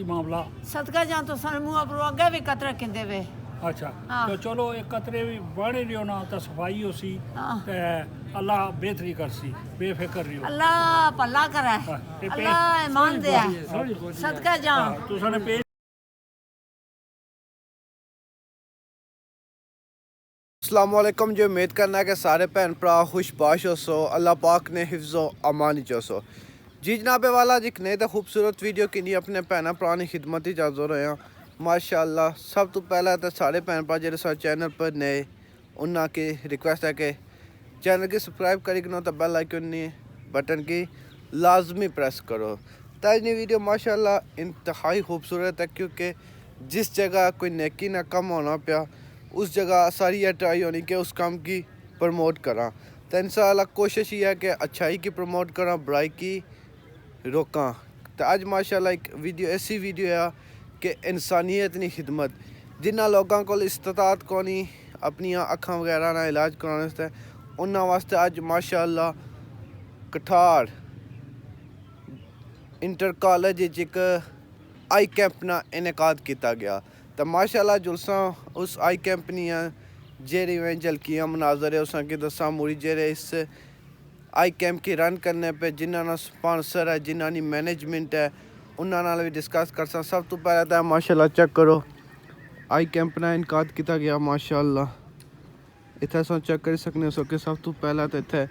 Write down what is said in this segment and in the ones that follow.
मामला सदका जान तो सन मुंह पर अगे भी कतरा किंदे वे अच्छा हाँ। तो चलो एक कतरे भी बड़े रहियो ना तो सफाई होसी हाँ। ते अल्लाह बेहतरी करसी बेफिक्र रहियो अल्लाह भला करे हाँ, ये पे- अल्लाह ईमान दे समझ- सदका जान हाँ, तुसाने पेश अस्सलामुअलैकुम जी उम्मीद करना है कि सारे भैन भरा खुशबाश हो सो अल्लाह पाक ने हिफ्ज़ो अमान चो सो जी जनाबे वाला जी नई तो खूबसूरत वीडियो कि नहीं अपने भैन भरा की खिदमत ही हाज़र रहे हैं माशाअल्लाह। सब तो पहला तो सारे भैन भरा जो सारे चैनल पर नए उन्होंने की रिक्वेस्ट है कि चैनल की सब्सक्राइब करी करो तो बेल आइकन बटन की लाजमी प्रेस करो। ताजी वीडियो माशाअल्लाह इंतहाई खूबसूरत है क्योंकि जिस जगह कोई नेकी ना कम होना पाया उस जगह सारी यह ट्राई होनी कि उस काम की प्रमोट करा। तो इंशाअल्लाह कोशिश ये है कि अच्छाई की प्रमोट करा बुराई की रोका। तो आज माशाअल्लाह एक वीडियो ऐसी वीडियो है कि इंसानियत की खिदमत जिन्होंने लोगों को इस्तात को नहीं अपनी अखां वगैरह ना इलाज कराने वास्ते उन्होंने वास्ते अज माशाअल्लाह कठार इंटर कॉलेज एक आई कैंप ना इनकाद किया गया। तो माशाअल्लाह जुलसा उस आई कैंप जेरी में झलकियाँ मनाजर है उस की दसा मुड़ी जेरे इस आई कैंप की रन करने पे जिन्होंने स्पॉन्सर है जिन्होंने मैनेजमेंट है उन्होंने भी डिस्कस कर सकते। सब तो पहले तो माशाअल्लाह चेक करो आई कैंप ना इनकाद किया गया माशाअल्लाह इतना अस चेक कर सकने सो कि सब तो पहला तो इतने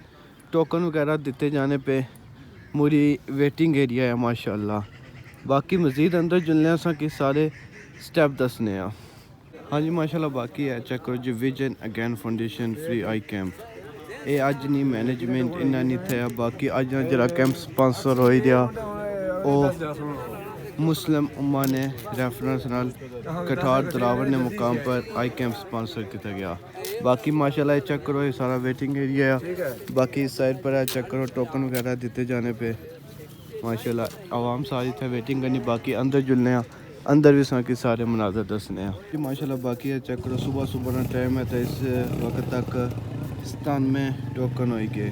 टोकन वगैरह दिते जाने पे मुड़ी वेटिंग एरिया है माशाअल्लाह। बाकी मज़ीद अंदर जुलने असा कि सारे स्टेप दसने हाँ जी माशाल्लाह। बाकी है चेक करो जी vision again foundation free eye camp ये अज नहीं मैनेजमेंट इन्ना नहीं थे। बाकी अज जरा कैंप स्पॉन्सर हो दिया वो मुस्लिम उम्मा ने रेफरेंस नाल कठार दलावर ने मुकाम पर आई कैंप स्पॉन्सर किया गया। बाकी माशाल्लाह ये चेक करो ये सारा वेटिंग एरिया है। बाकी इस साइड पर है चेक करो टोकन वगैरह दिते जाने पे माशाल्लाह आवाम सारी इतने वेटिंग करनी। बाकी अंदर जुलने अंदर भी साकी सारे मनाजर दसने जी माशाल्लाह। बाकी है चेक करो सुबह सुबह का टाइम है तो इस वक्त तक 97 टोकन हो गए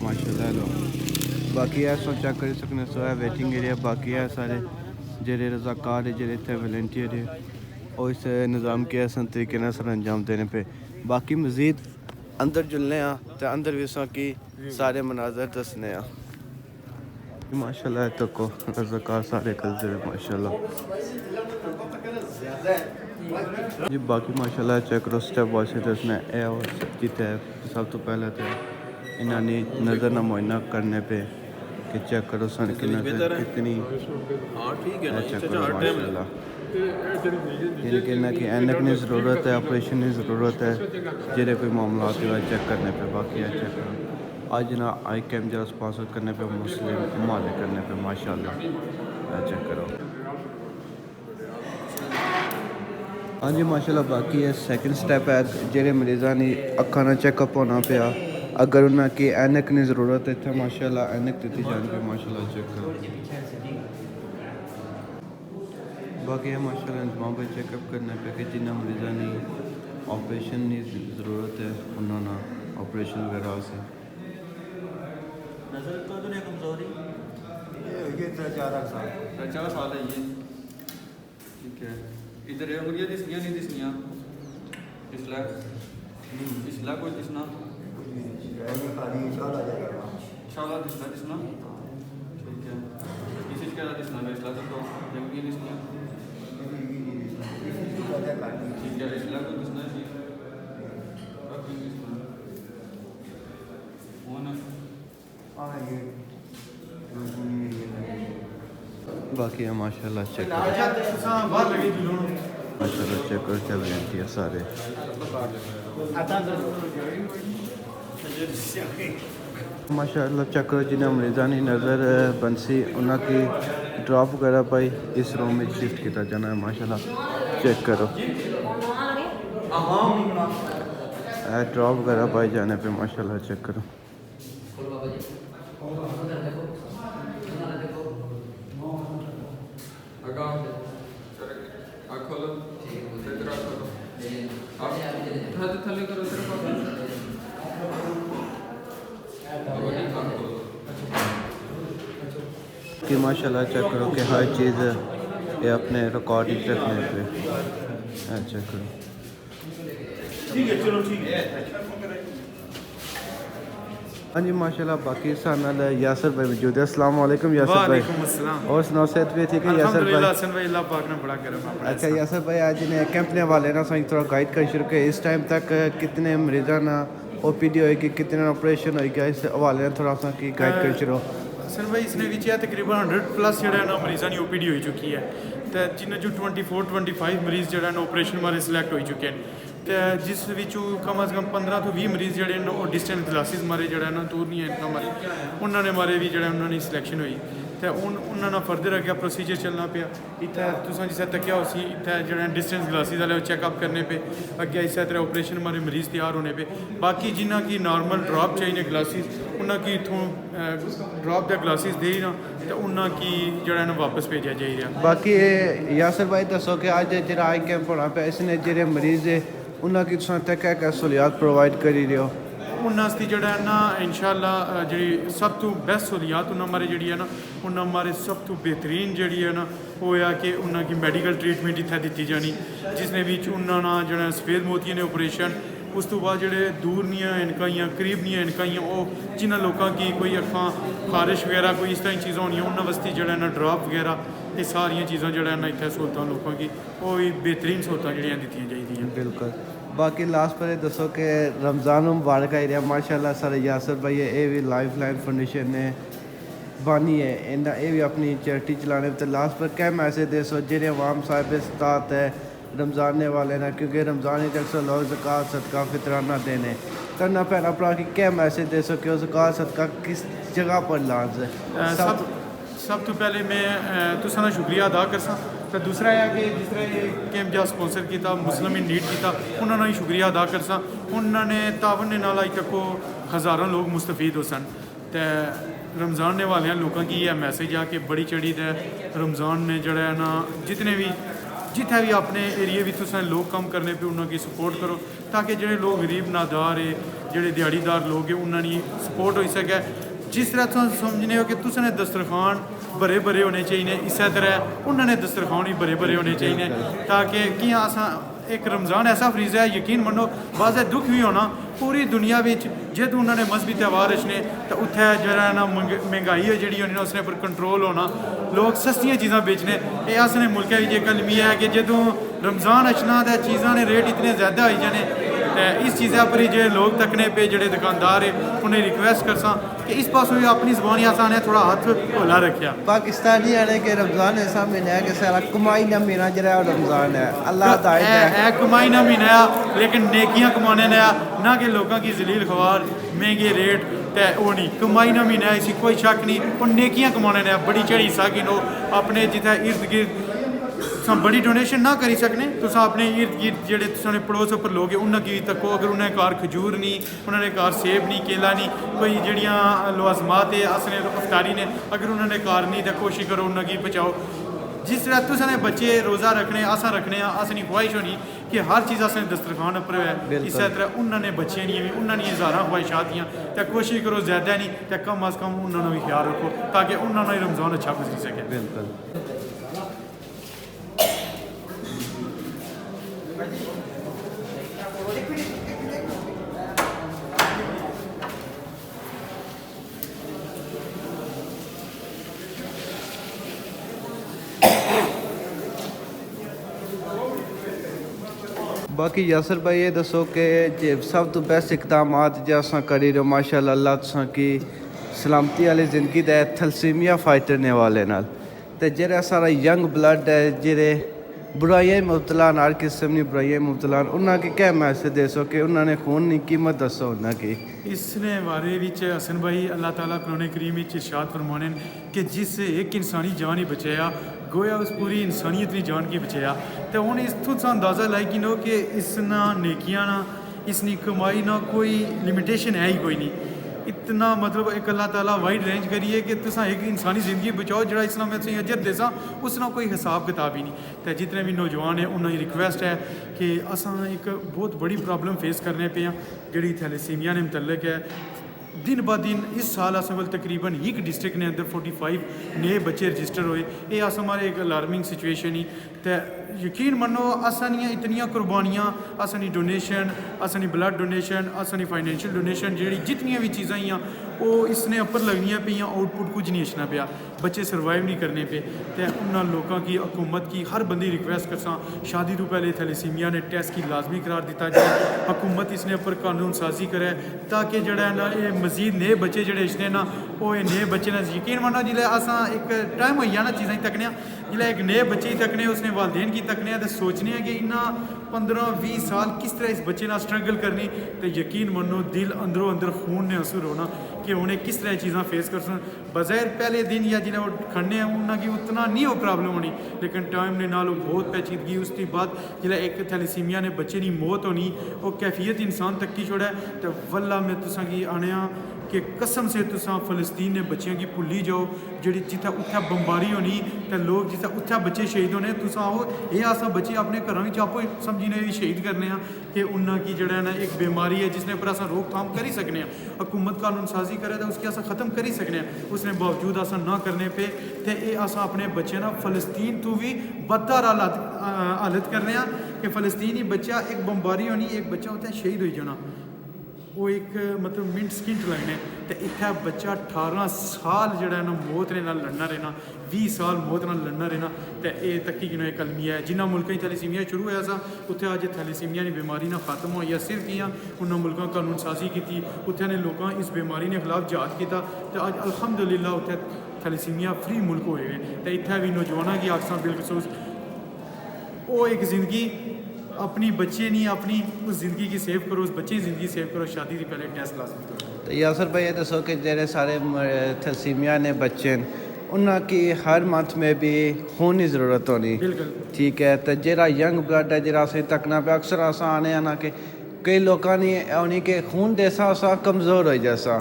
माशाल्लाह। लो बाकी है सो चेक कर सकने सो है वेटिंग एरिया। बाकी है सारे जेरे रजाकार है जेरे इतने वॉलंटियर है और इस निज़ाम के आसान तरीके से सर अंजाम देने पे। बाकी मज़ीद अंदर जुलने तो अंदर भी साकी सारे मनाजर दसने माशाल्लाह। तो को रज़ाकार सारे कल्चर माशाल्लाह जी। बाकी माशाल्लाह चेक करो स्टेप बाय स्टेप दसना है और जिते सब तो पहले तो इन्होंने नज़र न मुआयना करने पे कि चेक करो सन की नज़र कितनी चेक करो माशाल्लाह। कि एनक की ज़रूरत है ऑपरेशन की ज़रूरत है जेरे कोई मामला चेक करने पे। बाकी है चेक करो आज ना आई कैंप जरा स्पॉन्सर करने पे मुस्लिम माले करने पे माशाल्लाह चेक करो हाँ जी माशाल्लाह। बाकी है सेकंड स्टेप है जेरे मरीज़ा ने अखा ना चेकअप होना पाया अगर उन्हें की एनक की ज़रूरत है इतना माशाल्लाह एनक दी जाने पे माशाल्लाह चेक करो। बाकी है माशाल्लाह इंतजाम पर चेकअप करने पे कि जिन्हें मरीज़ा ने ऑपरेशन की ज़रूरत है उन्होंने ऑपरेशन वगैरह से नजर को तो नहीं कमजोरी ये 4 साल है ये ठीक है। इधर है मुझे दिसनिया नहीं दिसनिया इसला कोई दिसना शाला दिसना ठीक है। किसी का दिसना है इसला तो जब ये दिसनिया ठीक है इसला को दिसना चाहिए बाकी दिसना वो ना बाकी है माशाल्लाह चेक माशाल्लाह चेक करो क्या वैलेंटी है सारे माशाल्लाह चेक करो जिन्हें मरीज़ा ने नज़र बंसी उन्होंने ड्रॉप वगैरह पाई इस रूम में शिफ्ट किया जाना है माशाल्लाह चेक करो ड्रॉप वगैरह पाए जाने पे माशाल्लाह चेक करो कि माशाल्लाह चेक करो कि हर चीज़ ये अपने रिकॉर्डिंग रखने पे अच्छा करो हाँ जी माशाल्लाह बाकी साल यासर भाई मौजूद है। अस्सलाम वालेकुम यासर भाई। और सुनाओ सेहत भी ठीक है यासर भाई? हसन भाई अल्लाह पाक ने बड़ा करम अपना। अच्छा यासर भाई आज ने कैंप ने वाले ना साइंस थोड़ा गाइड कर शुरू किया इस टाइम तक कितने मरीज़ा ना OPD होएगी कितने ऑपरेशन होएगा इस हवाले ने थोड़ा सा की गाइड कर शुरू। हसन भाई इसने विच है तकरीबन 100+ ਜਿਹੜਾ ਨਾ ਮਰੀਜ਼ਾਂ ਦੀ OPD ਹੋਈ ਚੁੱਕੀ ਹੈ ਤੇ ਜਿਨ੍ਹਾਂ ਚੋਂ 24-25 ਮਰੀਜ਼ ਜਿਹੜਾ ਨਾ ਆਪਰੇਸ਼ਨ ਮਾਰੇ ਸਿਲੈਕਟ ਹੋਈ ਚੁੱਕੇ ਨੇ ਤੇ ਜਿਸ ਵਿੱਚੋਂ ਕਮ ਅਜ਼ ਕਮ 15 ਤੋਂ 20 ਮਰੀਜ਼ ਜਿਹੜੇ ਨੇ ਉਹ ਡਿਸਟੈਂਸ ਗਲਾਸਿਸ ਮਾਰੇ ਜਿਹੜਾ ਨਾ ਦੂਰ ਨਹੀਂ ਇਨਕਮ ਮਾਰੇ ਉਹਨਾਂ ਨੇ ਮਾਰੇ ਵੀ ਜਿਹੜਾ ਉਹਨਾਂ ਦੀ ਸਿਲੈਕਸ਼ਨ ਹੋਈ ਤੇ ਉਹਨਾਂ ਨਾਲ ਫਰਦਰ ਅੱਗੇ ਪ੍ਰੋਸੀਜਰ ਚੱਲਣਾ ਪਿਆ ਇੱਥੇ ਤੁਸੀਂ ਜਿਸ ਤੱਕਿਆ ਹੋ ਸੀ ਇੱਥੇ ਜਿਹੜਾ ਡਿਸਟੈਂਸ ਗਲਾਸਿਸ ਵਾਲੇ ਚੈੱਕਅਪ ਕਰਨੇ ਪਏ ਅੱਗੇ ਇਸੇ ਤਰ੍ਹਾਂ ਆਪਰੇਸ਼ਨ ਮਾਰੇ ਮਰੀਜ਼ ਤਿਆਰ ਹੋਣੇ ਪਏ ਬਾਕੀ ਜਿਨ੍ਹਾਂ ਕੀ ਨਾਰਮਲ ਡ੍ਰੌਪ ਚਾਹੀਦੇ ਗਲਾਸਿਸ ਉਹਨਾਂ ਕੀ ਇਥੋਂ ਡ੍ਰੌਪ ਦੇ ਗਲਾਸਿਸ ਦੇ ਹੀ ਨਾ ਤੇ ਉਹਨਾਂ ਕੀ ਜਿਹੜਾ ਇਹਨੂੰ ਵਾਪਸ ਭੇਜਿਆ ਜਾਈ ਰਿਹਾ। ਬਾਕੀ यासर भाई दसो कि ਅੱਜ ਜਿਹੜਾ ਆਈ ਕੈਂਪ ਹੋਣਾ ਪਿਆ ਇਸਨੇ ਜਿਹੜੇ ਮਰੀਜ਼ ਹੈ ਉਹਨਾਂ ਕੀ ਤੁਸੀਂ ਤੱਕ ਹੈ ਸਹੂਲੀਅਤ ਪ੍ਰੋਵਾਈਡ ਕਰੀ ਰਹੇ ਹੋ ਉਹਨਾਂ ਵਾਸਤੇ ਜਿਹੜਾ ਹੈ ਨਾ ਇਨਸ਼ਾਅੱਲਾ ਜਿਹੜੀ ਸਭ ਤੋਂ ਬੈਸਟ ਸਹੂਲੀਅਤ ਉਹਨਾਂ ਮਾਰੇ ਜਿਹੜੀ ਹੈ ਨਾ ਉਹਨਾਂ ਮਾਰੇ ਸਭ ਤੋਂ ਬਿਹਤਰੀਨ ਜਿਹੜੀ ਹੈ ਨਾ ਉਹ ਆ ਕਿ ਉਹਨਾਂ ਦੀ ਮੈਡੀਕਲ ਟ੍ਰੀਟਮੈਂਟ ਇੱਥੇ ਦਿੱਤੀ ਜਾਣੀ ਜਿਸ ਨੇ ਵਿੱਚ ਉਹਨਾਂ ਨਾਲ ਜਿਹੜਾ ਸਫੇਦ ਮੋਤੀਆਂ ਨੇ ਆਪਰੇਸ਼ਨ ਉਸ ਤੋਂ ਬਾਅਦ ਜਿਹੜੇ ਦੂਰ ਨੀਆਂ ਇਨਕਾਈਆਂ ਕਰੀਬ ਨੀਆਂ ਇਨਕਾਈਆਂ ਉਹ ਜਿਨ੍ਹਾਂ ਲੋਕਾਂ ਕੀ ਕੋਈ ਅੱਖਾਂ ਖਾਰਿਸ਼ ਵਗੈਰਾ ਕੋਈ ਇਸ ਤਰ੍ਹਾਂ ਚੀਜ਼ਾਂ ਹੋਣੀਆਂ ਉਹਨਾਂ ਵਾਸਤੇ ਜਿਹੜਾ ਨਾ ਡ੍ਰੌਪ ਵਗੈਰਾ ਇਹ ਸਾਰੀਆਂ ਚੀਜ਼ਾਂ ਜਿਹੜਾ ਨਾ ਇੱਥੇ ਸਹੂਲਤਾਂ ਲੋਕਾਂ ਕੀ ਉਹ ਵੀ ਬਿਹਤਰੀਨ ਸਹੂਲਤਾਂ ਜਿਹੜੀਆਂ ਦਿੱਤੀਆਂ ਚਾਹੀਦੀਆਂ। ਬਿਲਕੁਲ ਬਾਕੀ ਲਾਸਟ ਪਰ ਇਹ ਦੱਸੋ ਕਿ ਰਮਜ਼ਾਨ ਮੁਬਾਰਕ ਆ ਰਿਹਾ ਮਾਸ਼ਾਅੱਲਾ ਸਾਰੇ ਯਾਸਰ ਭਾਈ ਇਹ ਵੀ ਲਾਈਫ ਲਾਈਨ ਫਾਊਂਡੇਸ਼ਨ ਨੇ ਬਾਨੀ ਹੈ ਇਹਨਾਂ ਇਹ ਵੀ ਆਪਣੀ ਚੈਰਿਟੀ ਚਲਾने ਤੇ ਲਾਸਟ पर क्या मैसेज दे सो ਜਿਹੜੇ आवाम साहिब इस्तात है रमज़ान वाले ना क्योंकि रमज़ान अक्सर लोग ज़कात सदका फितराना देने करना पैना भरा कि क्या मैसेज दे सो कि ज़कात सदका किस जगह पर लाज है ਸਭ ਤੋਂ ਪਹਿਲੇ ਮੈਂ ਤੁਸਾਂ ਦਾ ਸ਼ੁਕਰੀਆ ਅਦਾ ਕਰਸਾਂ ਤੇ ਦੂਸਰਾ ਹੈ ਕਿ ਜਿਸ ਤਰ੍ਹਾਂ ਇਹ ਕੈਂਪ ਜਾਂ ਸਪਾਂਸਰ ਕੀਤਾ ਮੁਸਲਿਮ ਇਨ ਨੀਡ ਕੀਤਾ ਉਹਨਾਂ ਦਾ ਹੀ ਸ਼ੁਕਰੀਆ ਅਦਾ ਕਰਸਾਂ ਉਹਨਾਂ ਨੇ ਤਾਵਨ ਦੇ ਨਾਲ ਅਜ ਤੱਕ ਹਜ਼ਾਰਾਂ ਲੋਕ ਮੁਸਤਫੀਦ ਹੋ ਸਨ ਤੇ रमज़ान ने वाले लोगों की यह मैसेज आ कि बड़ी चढ़ी है रमज़ान ने जड़ा है ना जितने भी जिथे भी अपने एरिए में तुसें लोग कम करने पे उन्होंने सपोर्ट करो ताकि जो लोग गरीब नादार है जोड़े दिहाड़ीदार लोग है उन्होंने सपोर्ट हो सके जिस तरह तुम समझने हो कि तुसें दस्तरखान भरे भरे होने चाहिए इस तरह उन्होंने दस्तरखान भी भरे भरे होने चाहिए ताकि कि असा एक रमज़ान ऐसा फरीज़ा है यकीन मनो बाज़ दुख भी होना पूरी दुनिया में जो उन्होंने मजहबी त्यौहार रचने तो उत्थे जरा ना महंगाई है जी होनी उसने पर कंट्रोल होना लोग सस्तियां चीज़ां बेचने ये असने मुल्क की एक अलमिया है कि जो रमज़ान अचना तो चीज़ों ने रेट इतने ज़्यादा होई जाने इस चीज़ा पर ही जो लोग तकने पे जोड़े दुकानदार है उन्हें रिक्वेस्ट कर कि इस पासों भी अपनी ज़बान आसान है थोड़ा हाथ होला रखा पाकिस्तानी आने के रमज़ान ऐसा महीना है कि सारा कमाई का महीना जो रमज़ान है अल्लाह दा है कमाई ना महीना है लेकिन नेकियां कमाने नया ना कि लोगों की जलील खवार महंगे रेट ते वो नहीं कमाई ना महीना है इसी कोई शक नहीं और नेकियां कमाने नया बड़ी चढ़ी साकिन हो अपने जिथे इर्द गिर्द बड़ी डोनेशन ना करी सकने तुस अपने इर्द गिर्द जेडे तुसाने पड़ोस उपर लोग उन्हें तको अगर उन्हें घर खजूर नहीं उन्होंने घर सेब नहीं केला नहीं कोई जड़ियाँ लवाजमात है असने अफ्तारी ने अगर उन्होंने घर नहीं तो कोशिश करो उन्हें पहुँचाओ जिस तरह तुसाने बच्चे रोज़ा रखने असा रखने असनी ख्वाहिश होनी कि हर चीज़ असने दस्तरखान पर है इस तरह उन्होंने बच्चे नहीं भी उन्होंने हज़ारा ख्वाहिशात दियाँ तो कोशिश करो ज़्यादा नहीं तो कम अज़ कम उन्होंने भी ख्याल रखो ताकि उन्होंने रमज़ान अच्छा गुजरी सके। बिल्कुल बाकी यासर भाई ये दसो कि सब तो बेस्ट इकदाम जो अस करी रहे माशाल्लाह अल्लाह तुसा की सलामती वाली जिंदगी दे थलसीमिया फाइटर ने वाले नाल ते जेड़ा सारा यंग ब्लड है जेड़े बुराइयां मुबतला हर किस्म की बुराइयां मुबतला उन्होंने की क्या मैसेज दे सो कि उन्होंने खून की कीमत दसो उन्होंने की इसने बारे विच हसन भाई अल्लाह ताला कुरान करीम विच इरशाद फरमाने कि जिस एक इंसानी जान ही बचाया गोया उस पूरी इंसानियत की जान की बचाया तो हूँ इतों तुम अंदाज़ा लाई कि नो कि इस ना नेकियां ना इसनी कमाई ना कोई लिमिटेशन है ही कोई नहीं इतना मतलब एक अल्लाह ताला वाइड रेंज करिए कि तुस एक इंसानी ज़िंदगी बचाओ जरा इसना मैं तुम अजर देसा उसना कोई हिसाब किताब ही नहीं तो जितने भी नौजवान है उन्होंने रिक्वेस्ट है कि असा एक बहुत बड़ी प्रॉब्लम फेस करने पे जी थैलेसीमिया ने मुतलक है दिन ब दिन इस साल अस कोल तकरीबन एक डिस्ट्रिक्ट ने अंदर 45 नए बच्चे रजिस्टर होए। ये अस हमारे एक अलार्मिंग सिचुएशन ही ते यकीन मन्नो असानियाँ इतनियाँ कुर्बानियाँ, असानी डोनेशन, असानी ब्लड डोनेशन, असानी फाइनेंशियल डोनेशन, जेह्ड़ी जितनियां भी चीज़ां हियां ओह् इसने उप्पर लगनियां पेइयां, आउटपुट कुछ नहीं अच्छना पेआ, बच्चे सर्वाइव नहीं करने पे। ते उन्होंने लोगों की हुकूमत की हर बंदी रिक्वेस्ट करसा शादी तो पहले थैलेसीमिया ने टेस्ट की लाजमी करार दिता जाए, हुकूमत इसने उपर कानून साजी करे ताकि जड़ा ना ये मजीद नए बच्चे जड़े इसने ना वो नए बच्चे ना यकीन मनो जिसलै असां एक टाइम होई जाना चीज़ां तकने जिसलै एक नए बच्चे ही तकने उसने वालदेन की तकने तो सोचने कि इन्ना 15-20 साल किस तरह इस बच्चे ना स्ट्रगल करनी, तो यकीन मनो दिल अंदरों अंदर खून ने असर होना कि उन्हें किस तरह चीज़ां फेस कर सन। बज़ाहिर पहले दिन या जिन्हें वो खड़ने उन्होंने उतना नहीं वो प्रॉब्लम होनी, लेकिन टाइम ने नाल बहुत पेचीदगी उसके बाद जिसलै एक थैलेसीमिया ने बच्चे की मौत होनी वो कैफियत इंसान तक की छोड़ा। तो वल्ला मैं तुसां की आने कि कसम से तुसां फ़लस्तीन ने बच्चियों की भुल्ली जाओ जी जिथे उत्थे बमबारी होनी तो लोग जिथे उत्थे बच्चे शहीद होने, तुसां आओ ये असां बच्चे अपने घरों में आपो समझने शहीद करने कि उन्ना की जड़ा ना एक बीमारी है जिसने पर असां रोकथाम करी सकने, हुकूमत कानून साजी करे तो उसकी असां ख़त्म करी सकने, उसने बावजूद असां ना करने पे तो ये असां अपने बच्चे ना फ़लस्तीन तो भी बदतर हालत करने कि फ़लस्तीनी बच्चा एक बमबारी होनी, एक बच्चा उत्थे शहीद हो जाना, वो एक मतलब मिनट सकिंट लगने, तो इत्थे बच्चा 18 साल जड़ा ना मौत ने नाल लड़ना रहना, 20 साल मौत नाल लड़ना रहना। तो ये तकी गिनो एक अलमिया है जिन्होंने मुल्कों थैलेसीमिया शुरू होया सा उत्थे अज थैलेसीमिया की बीमारी ना खत्म हुई है, सिर्फ कियां उन्होंने मुल्कों कानून साजी की, उत्थे ने लोगों इस बीमारी के खिलाफ जिहाद किया, तो अज अल्हम्दुलिल्लाह उत्थे थैलेसीमिया फ्री मुल्क होए गए। तो इत्थे भी नौजवानों की आखसा बिलखसूस वो एक ज़िंदगी अपनी बच्चे नहीं अपनी उस ज़िंदगी की सेव करो, उस बच्चे की ज़िंदगी सेव करो, शादी से पहले टेस्ट लाजमी करो। तो यासर भाई ये दसो कि जेरे सारे थैलेसीमिया ने बच्चे उन्होंने हर मंथ में भी खून की ज़रूरत होनी, ठीक है, तो जेरा यंग ब्लड है जरा असें तकना पे अक्सर असां आने आना कि कई लोगों ने होनी कि खून देसा असा कमज़ोर हो जैसा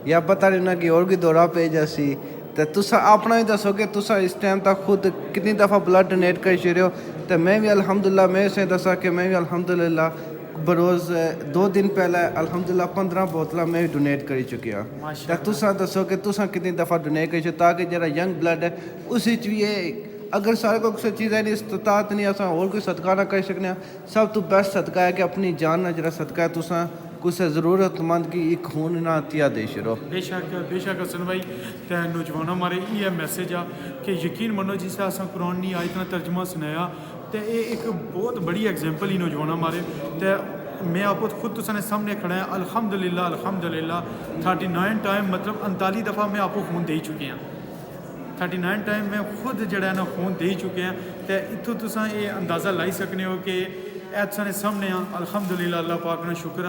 या पता नहीं उन्हें और भी दौरा पे जैसी, तो तुसा अपना ही दसो कि तुसा इस टाइम तक खुद कितनी दफ़ा ब्लड डोनेट कर छड़े हो। तो मैं भी अल्हम्दुलिल्लाह मैं उसे दसा कि मैं भी अल्हम्दुलिल्लाह बरोज़ 2 दिन पहले अल्हम्दुलिल्लाह 15 बोतल मैं भी डोनेट करी चुकी हूँ। तो तुसा दसो कि तुसा कितनी दफ़ा डोनेट कर ताकि जरा यंग ब्लड है उस भी ये अगर सारे को किसी चीज़ नहीं इस्तात नहीं अस और कोई सदका ना कर सकने, सब तो बेस्ट सदका है कि अपनी जान ना जरा सदका है तुसा कुछ ज़रूरतमंद की एक खून ना हथिया दे छो। बेशक हसन भाई तो नौजवानों मारे ये मैसेज आ कि यकीन मनो जिस अस कुरान नी आयत का तर्जमा सुनाया तो ये एक बहुत बड़ी एग्जाम्पल ही नौजवानों मारे। तो मैं आपको खुद तुसाने सामने खड़ा है अल्हम्दुलिल्लाह 39 टाइम मतलब 39 दफ़ा मैं आपको खून दे चुके हैं, 39 टाइम मैं खुद जड़ा ना खून दे चुके हैं। तो इतों तुसा ये अंदाज़ा लाई सकने हो कि तुसाने सामने अल्हम्दुलिल्लाह अल्लाह पाक ने शुक्र आ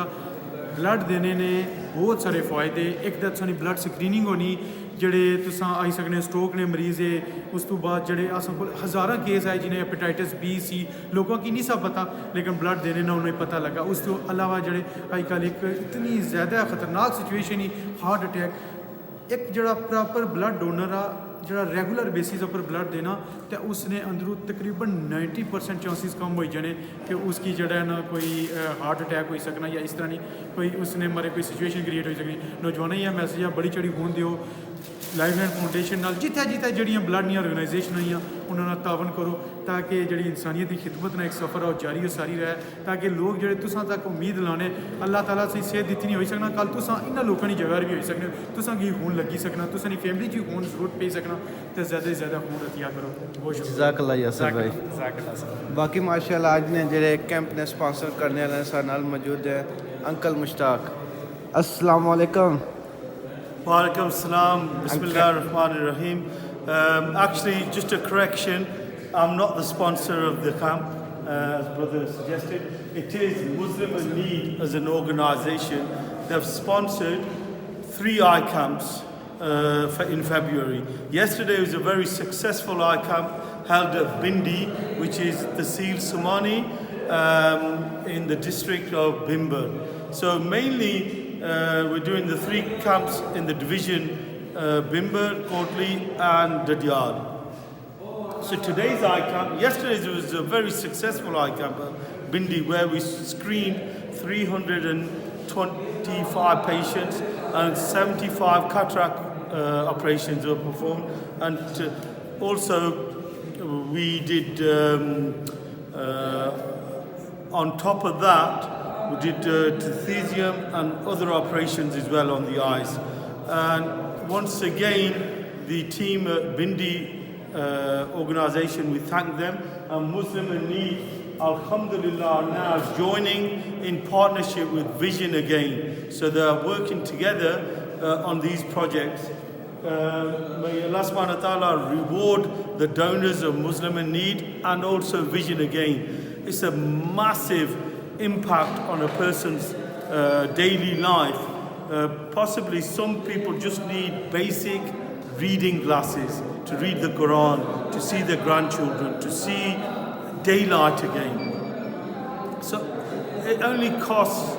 ब्लड देने ने बहुत सारे फ़ायदे। एक तो सानी ब्लड स्क्रीनिंग होनी जड़े तुसा आई सकने स्ट्रोक ने मरीज़ है, उस तो बाद जड़े अस हज़ारा केस आए जिन्हें हेपेटाइटिस B C लोगों की नहीं सब पता, लेकिन ब्लड देने ना उन्हें पता लगा। उस तो अलावा जड़े अजकल एक इतनी ज़्यादा ख़तरनाक सिचुएशन ही हार्ट अटैक, एक जड़ा प्रॉपर ब्लड डोनर आ जड़ा रेगुलर बेसिस पर ब्लड देना तो उसने अंदरों तकरीबन 90% चांसेस कम हो जाने कि उसकी जड़ा है ना कोई हार्ट अटैक हो सकना या इस तरह नहीं कोई उसने हमारे कोई सिचुएशन क्रिएट हो सकनी। नौजवानों यह मैसेज आ बड़ी चढ़ी खून दियो लाइफलाइन फाउंडेशन नाल जिथे जिथे जड़ियाँ ब्लड दी ऑर्गेनाइजेशन आई उन्होंने तावन करो ताकि जी इंसानियत की खिदमत ना एक सफ़र है जारी सारी रहे, ताकि लोग जो तुसा तक उम्मीद लाने अल्लाह ताला से सेहत दी नहीं हो सकना, कल तुसा इन्होंने लोगों की जगह भी हो सकने, तुसा की खून लगी सकना, तुसा फैमिली च खून जरूरत पे सकना, तो ज़्यादा से ज़्यादा खून अतिया करो। बहुत जज़ाकल्लाह यासर भाई। बाकी माशाल्लाह आज ने जेडे कैंप ने स्पॉन्सर करने वाले सारे नाल मौजूद है अंकल मुश्ताक। अस्सलाम वालेकुम। Walaikum Assalam, Bismillahirrahmanirrahim. Actually, just a correction, I'm not the sponsor of the camp, as brother suggested. It is Muslim in Need as an organisation. They've sponsored 3 eye camps in February. Yesterday was a very successful eye camp held at Bindi, which is Tahsil Somani, in the district of Bimber. So mainly we're doing the 3 camps in the division Bimber, Kotli and Dadyar. So today's eye camp, yesterday's was a very successful eye camp at Bindi where we screened 325 patients and 75 cataract operations were performed. And also we did, on top of that, we did trapezium and other operations as well on the eyes. And once again, the team at Bindi organization, we thank them. And Muslim in Need, alhamdulillah, are now joining in partnership with Vision Again. So they are working together on these projects. May Allah subhanahu wa ta'ala reward the donors of Muslim in Need and also Vision Again. It's a massive impact on a person's daily life. Possibly some people just need basic reading glasses to read the Quran, to see their grandchildren, to see daylight again. So it only costs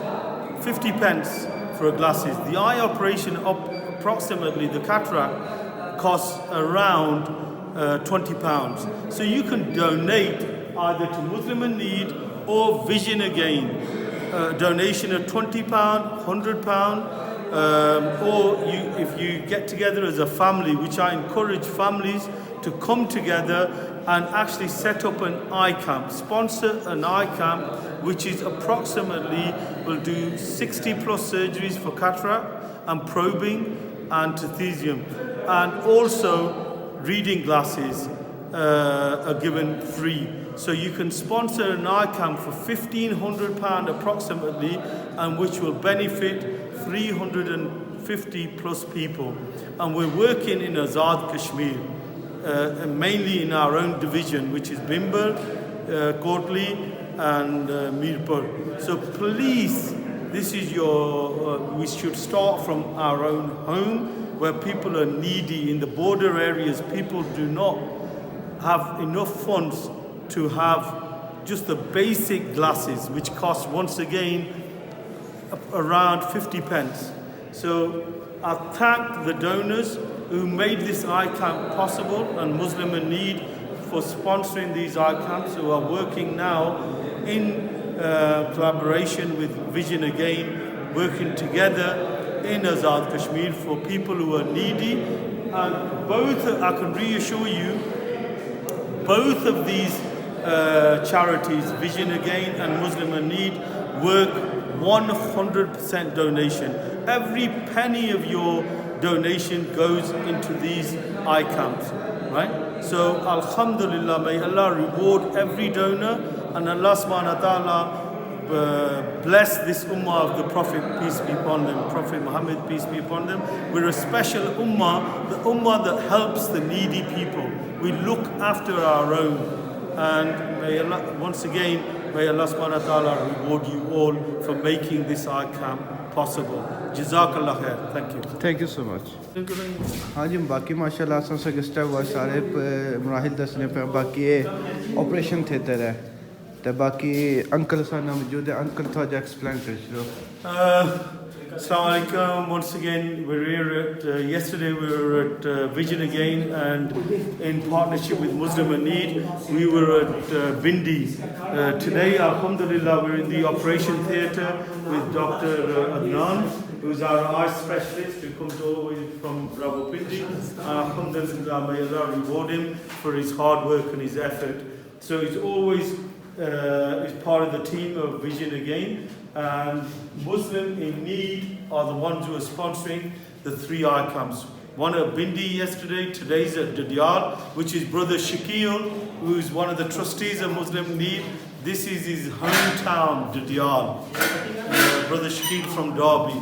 50 pence for glasses. The eye operation, approximately the cataract, costs around £20. So you can donate either to Muslim in Need or Vision Again. Donation of £20, £100, or if you get together as a family, which I encourage families to come together and actually set up an eye camp, sponsor an eye camp, which is approximately, will do 60 plus surgeries for cataract and probing and trapezium. And also reading glasses are given free. So you can sponsor an eye camp for £1,500 approximately, and which will benefit 350 plus people. And we're working in Azad Kashmir, mainly in our own division, which is Bimber, Kotli and Mirpur. So please, this is we should start from our own home, where people are needy. In the border areas, people do not have enough funds to have just the basic glasses, which cost, once again, around 50 pence. So I thank the donors who made this eye camp possible, and Muslim in Need for sponsoring these eye camps, who are working now in collaboration with Vision Again, working together in Azad Kashmir for people who are needy. And both, I can reassure you, both of these charities, Vision Again and Muslim in Need, work 100% donation. Every penny of your donation goes into these eye camps, right? So alhamdulillah, may Allah reward every donor, and Allah subhanahu wa ta'ala bless this ummah of the Prophet, peace be upon them, Prophet Muhammad, peace be upon them. We're a special ummah, the ummah that helps the needy people. We look after our own, and may Allah, once again, may Allah subhanahu wa ta'ala reward you all for making this eye camp possible. Jazakallah khair. Thank you. Thank you so much. हाँ जी, बाकी माशाल्लाह असां सगस्टा हुआ सारे मराहिल दसने पे बाकी operation theatre है तो बाकी अंकल साना मौजूद है अंकल थोड़ा एक्सप्लेन कर दो Assalamu alaikum. Once again, we're here at, yesterday we were at Vision Again, and in partnership with Muslim in Need, we were at Bindi. Today, alhamdulillah, we're in the operation theatre with Dr. Adnan, who's our eye specialist, who comes all the way from Rawalpindi. Alhamdulillah, may Allah reward him for his hard work and his effort. So he's always is part of the team of Vision Again, and Muslim in Need are the ones who are sponsoring the 3 eye camps. One at Bindi yesterday, today's at Dadial, which is Brother Shakil, who is one of the trustees of Muslim in Need. This is his hometown, Dadial. Brother Shakil from Derby.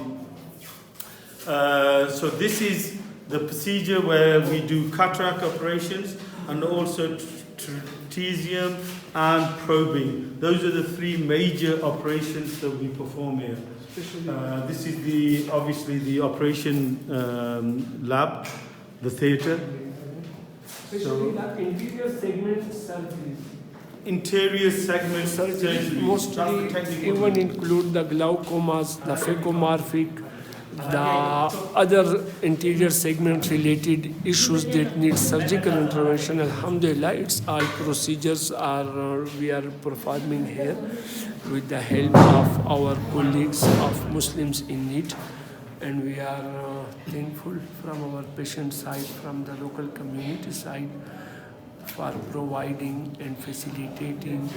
So this is the procedure where we do cataract operations and also trapezium and probing. Those are the 3 major operations that we perform here. This is obviously the operation lab, the theatre. Especially the interior segment surgery. Interior segment surgery. Mostly even include the glaucomas, the phacomorphic, the other interior segment related issues that need surgical intervention. Alhamdulillah, it's all procedures we are performing here with the help of our colleagues of Muslims in Need. and we are thankful from our patient side, from the local community side, for providing and facilitating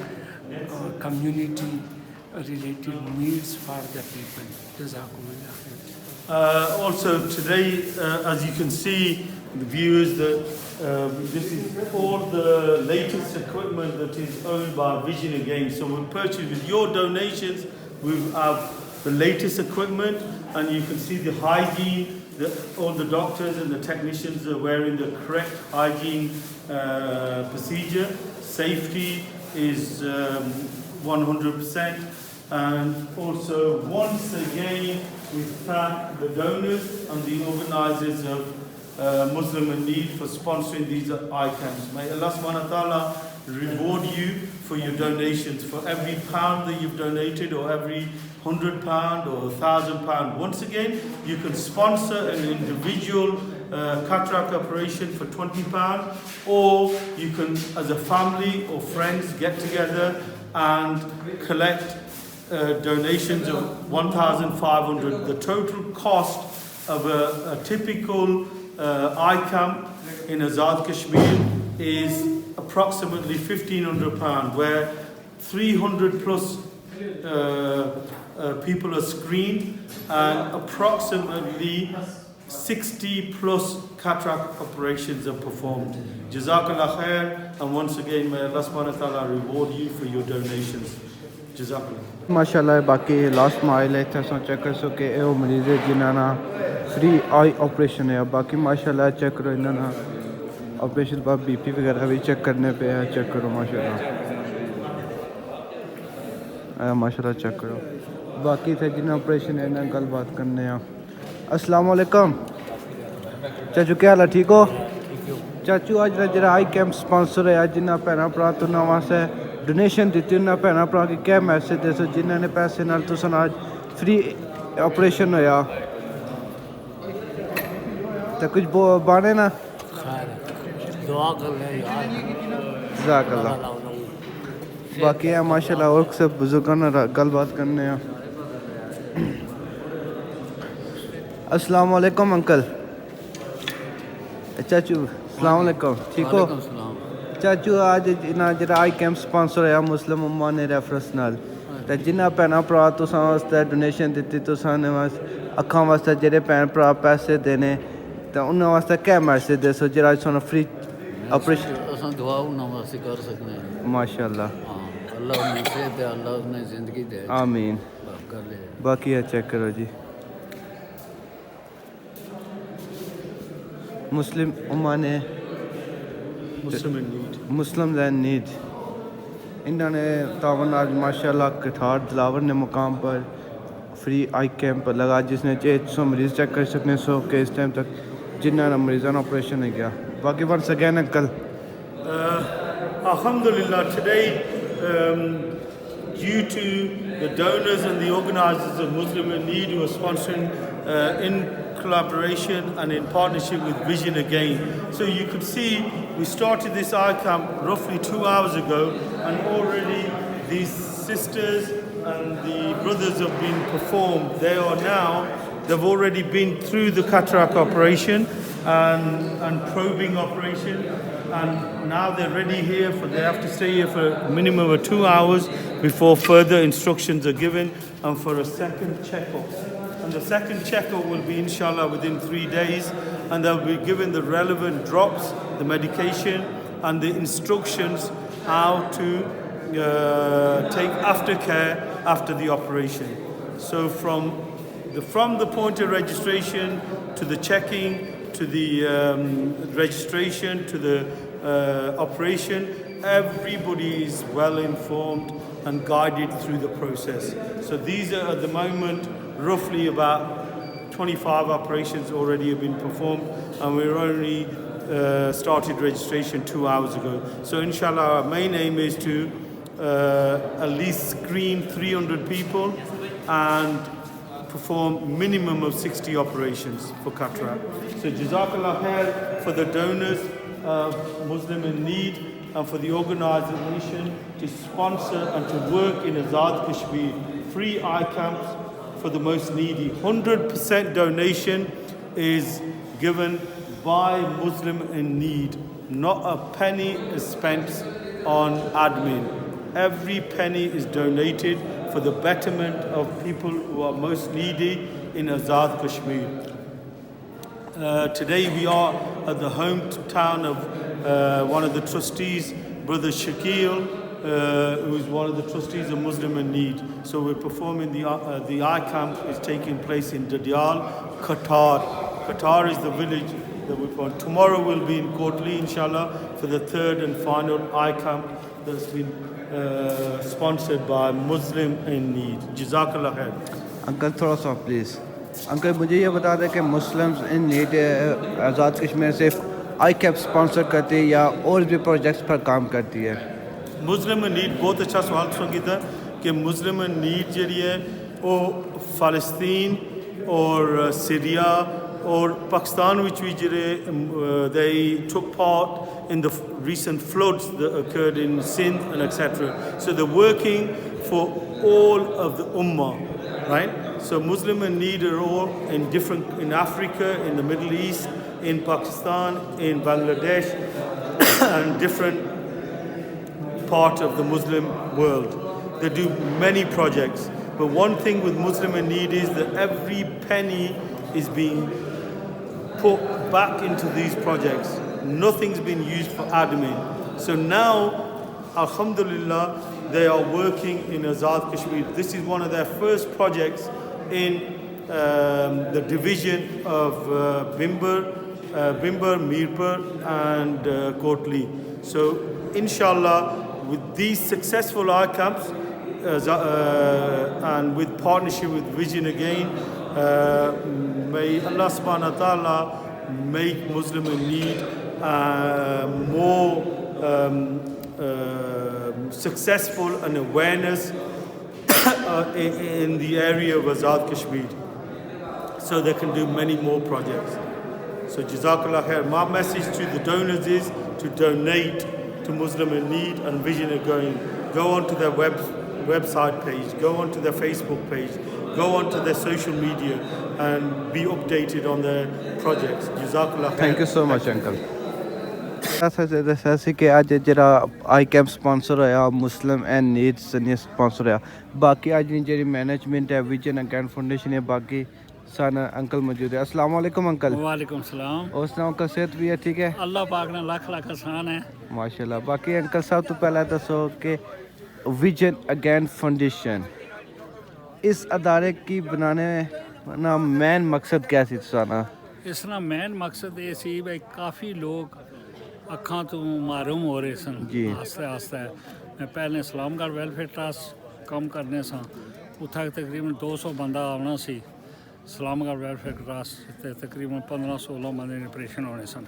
community related needs for the people. Jazakumullah khair. Also today, as you can see, the viewers, that this is all the latest equipment that is owned by Vision Again. So we purchased with your donations, we have the latest equipment, and you can see the hygiene. All the doctors and the technicians are wearing the correct hygiene procedure. Safety is 100%. And also, once again, we thank the donors and the organizers of Muslim in Need for sponsoring these icons. May Allah subhanahu wa ta'ala reward you for your donations. For every pound that you've donated, or every £100 or £1,000. Once again, you can sponsor an individual cataract operation for £20, or you can, as a family or friends, get together and collect donations of 1,500. The total cost of a typical eye camp in Azad Kashmir is approximately £1,500, where 300 plus people are screened and approximately 60 plus cataract operations are performed. Jazakallah khair, and once again may Allah subhanahu wa ta'ala reward you for your donations. Jazakallah. माशाल्लाह बाकी last mile है इत्थे check कर सो कि एह मरीज है जिन्हां ना फ्री आई ऑपरेशन है बाकी माशाल्लाह चेक करो इन्हां ना ऑपरेशन बाद बीपी वगैरह भी चेक करने पे है चेक करो माशाल्लाह माशाल्लाह चेक करो बाकी इत्थे जिन्हां ऑपरेशन है इन्हां गल बात करने आ अस्सलाम वालेकुम चाचू क्या हाल है ठीक हो चाचू अज दा जेह्ड़ा आई कैंप स्पॉन्सर है जिन्हां भैणां भरा तुहां वास्ते डोनेशन दित्ती उन्होंने भैन भरा कि क्या मैसेज दसो जिन्होंने पैसे नाल तुस अज फ्री ऑपरेशन होया तो कुछ बाने ना जज़ाकल्लाह बाकी है माशाल्लाह और सब बुजुर्गों ने गलबात करने हैं अस्सलाम वालेकुम अंकल चाचू अस्सलाम वालेकुम ठीक हो चाचू आज इन्ना जरा आई कैंप स्पॉन्सर होया मुस्लिम उम्मा ने रेफरेंस नाल ते जिन्ना भैन भरा तुसां वास्ते डोनेशन दित्ती तुसां ने अक्खां वास्ते जेह्ड़े भैन भरा पैसे देने ते उन्हां वास्ते क्या मैसेज दसो जेह्ड़ा तुहानू फ्री ऑपरेशन असां दुआ उन्हां वास्ते कर सकने हैं माशाल्लाह हाँ अल्लाह उन्हें सेहत दे अल्लाह उन्हें जिंदगी दे आमीन कर ले बाकी है चेक करो जी मुस्लिम उम्मा ने मुस्लिम इन नीड इन्होंने तावन आज माशाल्लाह कठार दिलावर ने मुकाम पर फ्री आई कैंप लगा जिसने 100 मरीज चेक कर सकते 100 के इस टाइम तक जिन्होंने मरीजों ने ऑपरेशन नहीं किया बाकी one again uncle Alhamdulillah, today due to the donors and the organizers of Muslim in Need who are sponsoring in collaboration and in partnership with Vision Again. So you could see we started this eye camp roughly 2 hours ago, and already these sisters and the brothers have been performed. They've already been through the cataract operation and probing operation, and now they're ready here they have to stay here for a minimum of 2 hours before further instructions are given and for a second checkup. And the second checkup will be inshallah within 3 days, and they'll be given the relevant drops, the medication and the instructions how to take aftercare after the operation. So from the point of registration to the checking to the registration to the operation, everybody is well informed and guided through the process. So these are at the moment roughly about 25 operations already have been performed, and we're only started registration 2 hours ago. So inshallah our main aim is to at least screen 300 people and perform minimum of 60 operations for cataract. So Jazakallah khair for the donors of Muslim in Need and for the organisation to sponsor and to work in Azad Kashmir free eye camps for the most needy. 100% donation is given by Muslim in need. Not a penny is spent on admin. Every penny is donated for the betterment of people who are most needy in Azad Kashmir. Today we are at the hometown of one of the trustees, Brother Shakil, who is one of the trustees of Muslim in Need. So we're performing the eye camp is taking place in Dadial, Qatar. Qatar is the village that we're from. Tomorrow we'll be in Kotli, inshallah, for the third and final eye camp that's been sponsored by Muslim in Need. Jazakallah khair. Uncle थोड़ा सा please uncle मुझे ये बता दें कि Muslims in need Azad Kashmir सिर्फ आई cap sponsor करती है या और भी प्रोजेक्ट्स पर काम करती है? मुस्लिम इन नीड बहुत अच्छा सवाल तुसें कीता कि मुस्लिम इन नीड जेह्ड़ी है वो फ़लस्तीन और सीरिया और Pakistan which we they took part in the recent floods that occurred in Sindh and etc. So they're working for all of the ummah, right? So Muslim in need are all in Africa, in the Middle East, in Pakistan, in Bangladesh, and different part of the Muslim world. They do many projects, but one thing with Muslim in need is that every penny is being put back into these projects. Nothing's been used for admin. So now, alhamdulillah, they are working in Azad Kashmir. This is one of their first projects in the division of Bimber, Mirpur and Kotli. So inshallah, with these successful eye camps and with partnership with Vision again, may Allah subhanahu wa ta'ala make Muslim in need more successful and awareness in the area of Azad Kashmir, so they can do many more projects. So Jazakallah khair. My message to the donors is to donate to Muslim in Need and Vision Again. Go onto their website page, go onto their Facebook page, go onto their social media and be updated on their projects. Jazakallah khair. Thank you so much, uncle. जैसे कि आज जरा आई camp sponsor होया Muslim and needs ने sponsor होया बाकी आज जी management है विजन अगेन फाउंडेशन है बाकी सन अंकल मौजूद है। अस्सलाम वालेकुम अंकल। वालेकुम सलाम। और सुनाओ अंकल सेहत भी है ठीक है? अल्लाह पाक ने लाख लाख आसान है माशाल्लाह। बाकी अंकल सब तो पहले दसो कि विजन अगेन फाउंडेशन इस अदारे की बनाने ना मेन मकसद क्या सी तुसाना? इसना मेन मकसद ये सी भाई काफ़ी लोग अखां तो मारूम हो रहे सन आस्ते आस्ते। मैं पहले इस्लामगढ़ वेलफेयर ट्रस्ट काम करने सा उत्थे तकरीबन 200 बंदा आना सी। इस्लामगढ़ वेलफेयर ट्रस्ट तकरीबन 15-16 बंदे ने ऑपरेशन होने सन।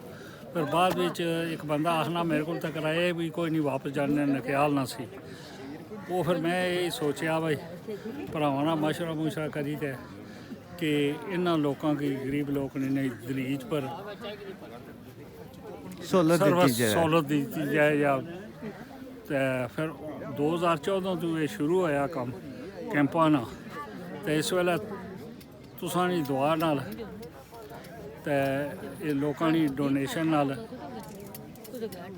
फिर बाद विच एक बंदा आखना मेरे को कराए भी कोई नहीं वापस जाने का ख्याल ना सी। वो फिर मैं यही सोचा भाई भरावां नाल मशवरा करी ते कि इन्हां लोगों की गरीब लोग ने दलीज पर सहूलत दी जाए या फिर 2014 तो ये शुरू होया कम कैंपा ना तो इस वेले तुसां दी दुआ नाल ते लोगों की डोनेशन नाल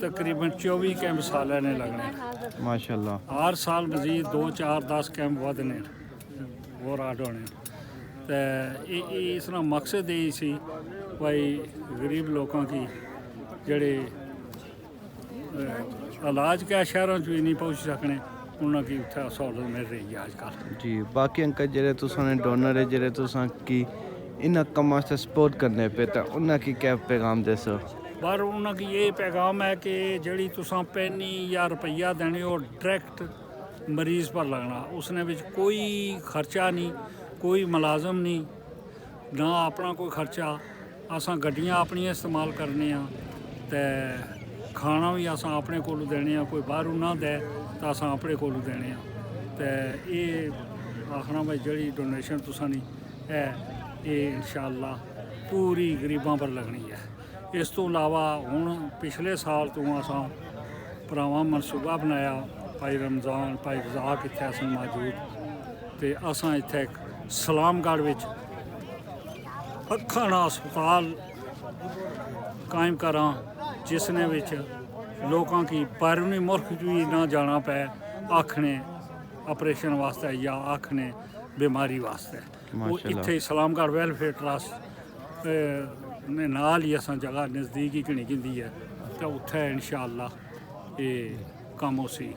तकरीबन 24 कैंप साल ने लगने माशाल्लाह। हर साल मजीद 2, 4, 10 कैंप वधने और आड होने तो इसका मकसद यही सी भाई गरीब लोगों की जड़े इलाज क्या शहरों भी नहीं पहुँच सकने उन्होंने की उत्थे सहूलत मिल रही है आजकल जी। बाकी अंकल जेह्ड़े तुसां डोनर है जेह्ड़े तुसां की इन कम्मां आस्तै सपोर्ट करने पे तो उन्हें की क्या पैगाम दसो? पर उन्होंने ये पैगाम है कि जड़ी तुसां पैनी या रुपया देने वो डायरैक्ट मरीज़ पर लगना उसने विच कोई खर्चा नहीं कोई मुलाजम नहीं ना अपना कोई खर्चा असां गड्डियां अपनियां इस्तेमाल करने ते खाना भी असां अपने कोलों देने कोई बाहरों ना दे तो असां अपने कोलों देने ते ये आखना भाई जड़ी डोनेशन तुसां दी है ये इंशाअल्लाह पूरी गरीबां पर लगनी है। इस तो अलावा हुण पिछले साल तो असां भरावां मनसूबा बनाया भाई रमज़ान भाई रज़ाक इत्थे असां मौजूद ते असां इत्थे ਸਲਾਮਗੜ੍ਹ ਵਿੱਚ ਅੱਖਾਂ ਦਾ ਹਸਪਤਾਲ ਕਾਇਮ ਕਰਾਂ ਜਿਸ ਨੇ ਵਿੱਚ ਲੋਕਾਂ ਕੀ ਬਾਹਰੂਨੀ ਮੁਲਕ ਵੀ ਨਾ ਜਾਣਾ ਪਏ ਅੱਖ ਨੇ ਆਪਰੇਸ਼ਨ ਵਾਸਤੇ ਜਾਂ ਅੱਖ ਨੇ ਬਿਮਾਰੀ ਵਾਸਤੇ ਉਹ ਮਾਸ਼ਾਅੱਲਾ। ਇੱਥੇ ਇਸਲਾਮਗੜ੍ਹ ਵੈਲਫੇਅਰ ਟਰਸਟ ਨੇ ਨਾਲ ਹੀ ਅਸਾਂ ਜਗ੍ਹਾ ਨਜ਼ਦੀਕ ਹੀ ਘਣੀ ਕਿੰਦੀ ਹੈ ਤਾਂ ਉੱਥੇ ਇਨਸ਼ਾਅੱਲਾ ਇਹ ਕੰਮ ਹੋ ਸੀ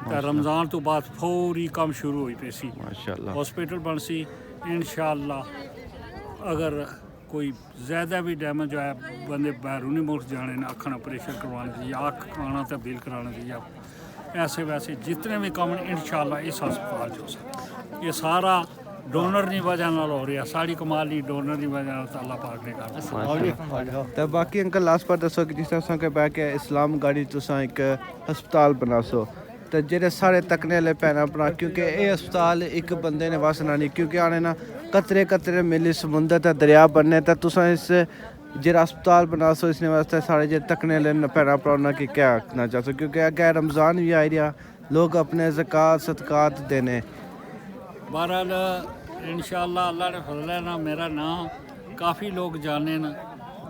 ਤਾਂ ਰਮਜ਼ਾਨ ਤੋਂ ਬਾਅਦ ਫੌਰੀ ਕੰਮ ਸ਼ੁਰੂ ਹੋਈ ਪਈ ਸੀ ਮਾਸ਼ਾਅੱਲਾ। हॉस्पिटल बन सी इंशाअल्लाह अगर कोई ज़्यादा भी डैमेज होया बंदे बैरूनी मुल्क जाने ने अखन ऑपरेशन करवाने दी या अख खाना तब्दील कराने दी या ऐसे वैसे जितने भी काम इंशाअल्लाह इस हस्पताल जो से ये सारा डोनर की वजह नाल हो रहा साड़ी कमाल नहीं डोनर की वजह नाल अल्लाह पाक ने कर ਤਾਂ ਬਾਕੀ ਅੰਕਲ ਲਾਸਟ ਪਰ ਦੱਸੋ ਕਿ ਜਿਸ ਤਰ੍ਹਾਂ ਸੰਕੇ ਬੈ ਕੇ ਇਸਲਾਮਗੜ੍ਹ ਤੁਸੀਂ ਇੱਕ ਹਸਪਤਾਲ ਬਣਾਸੋ ਤੇ ਜਿਹੜੇ ਸਾਰੇ ਤੱਕਣੇ ਵਾਲੇ ਭੈਣਾਂ ਭਰਾ ਕਿਉਂਕਿ ਇਹ ਹਸਪਤਾਲ ਇੱਕ ਬੰਦੇ ਨੇ ਵਸਣਾ ਨਹੀਂ ਕਿਉਂਕਿ ਆਣੇ ਨਾ ਕਤਰੇ ਕਤਰੇ ਮਿਲੀ ਸਮੁੰਦਰ ਤੇ ਦਰਿਆ बनने ਤਾਂ ਤੁਸੀਂ ਇਸ ਜਿਹੜਾ ਹਸਪਤਾਲ ਬਣਾਸੋ ਇਸ ਨੇ ਵਾਸਤੇ ਸਾਰੇ ਜਿਹੜੇ ਤੱਕਣੇ ਵਾਲੇ ਭੈਣਾਂ ਭਰਾ ਉਹਨਾਂ ਕੀ ਕਿਆ ਆਖਣਾ ਚਾਹੋ ਕਿਉਂਕਿ ਅੱਗੇ रमज़ान भी आ रहा लोग अपने ज़कात सदकात देने बहरहाल इंशाअल्लाह अल्लाह ने फजल है ना मेरा नाम काफ़ी लोग जाने न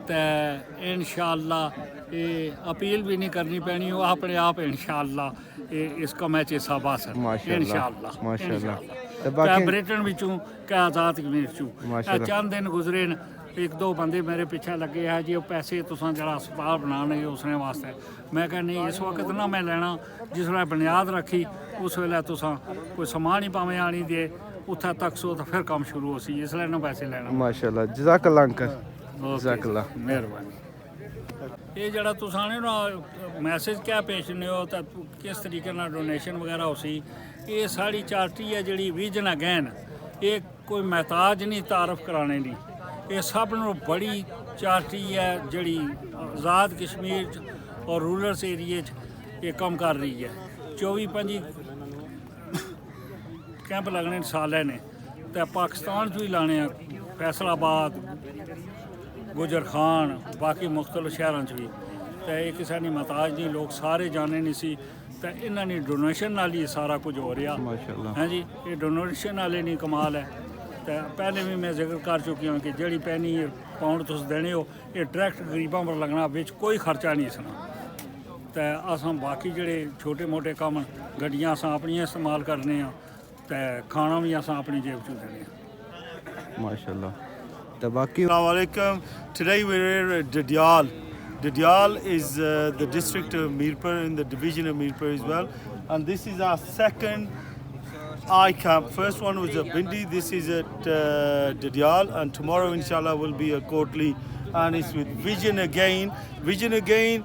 ते इंशाअल्लाह ये अपील भी नहीं करनी पैनी वो अपने आप इंशाअल्लाह ये इसका मैच हिस्सा बासन माशाअल्लाह, इंशाअल्लाह माशाअल्लाह। इंशाअल्लाह। ते बाकी- क्या ब्रिटेन बिचों क्या आज़ाद कश्मीर चों माशाअल्लाह। चंद दिन गुजरे न एक दो बंदे मेरे पीछे लगे है जी वो पैसे तुसां जरा अस्पताल बनाने उसने वास्ते मैं कहा नहीं इस वक्त ना मैं लेना जिस वेले बुनियाद रखी उस वेले तुसां कोई समान ही भावें आनी दे उत्थे तक सो तो फिर काम शुरू हो सी इसलिए ना पैसे लेना माशाअल्लाह जज़ाकल्लाह अंकल ओके, जज़ाकल्लाह ਮਿਹਰਬਾਨੀ ਇਹ ਜਿਹੜਾ ਤੁਸੀਂ ਨੇ ਨਾ ਮੈਸੇਜ ਕਿਆ ਭੇਜਨੇ ਹੋ ਤਾਂ ਕਿਸ ਤਰੀਕੇ ਨਾਲ ਡੋਨੇਸ਼ਨ ਵਗੈਰਾ ਹੋ ਸੀ ਇਹ ਸਾਡੀ ਚਾਰਟੀ ਹੈ ਜਿਹੜੀ ਵਿਜਨ ਅਗੇਨ ਇਹ ਕੋਈ ਮਹਤਾਜ ਨਹੀਂ ਤਾਰਫ ਕਰਾਣੇ ਦੀ ਇਹ ਸਭ ਨੂੰ ਬੜੀ ਚਾਰਟੀ ਹੈ ਜਿਹੜੀ ਆਜ਼ਾਦ ਕਸ਼ਮੀਰ 'ਚ ਔਰ ਰੂਰਲ ਏਰੀਏ 'ਚ ਇਹ ਕੰਮ ਕਰ ਰਹੀ ਹੈ 24-25 ਕੈਂਪ ਲੱਗਣੇ ਸਾਲੇ ਨੇ ਤੇ ਪਾਕਿਸਤਾਨ 'ਚ ਵੀ ਲਾਣੇ ਆ ਫੈਸਲਾਬਾਦ गुजर खान बाकी मुख्तलिफ शहरों भी तो ये किसी ने महताज नहीं लोग सारे जाने नहीं सी तो इन्होंने डोनेशन नाल ही सारा कुछ हो रहा माशाअल्लाह। है जी ये डोनेशन वाले नहीं कमाल है तो पहले भी मैं जिक्र कर चुकी हूँ कि जी पैनी पाउंड तुस देने हो ये डायरैक्ट गरीबों पर लगना बिच कोई खर्चा नहीं इसना तो असां बाकी जोड़े छोटे मोटे काम गड्डियां असां अपनियां इस्तेमाल करने तो खाना भी असां अपनी जेब चों देने माशाअल्लाह तो बाकी Assalamu alaikum. Today we're here at Dadyal. Dadyal is the district of Mirpur in the division of Mirpur as well. And this is our second eye camp. First one was at Bindi. This is at Dadyal. And tomorrow, inshallah, will be at Kotli. And it's with Vision Again. Vision Again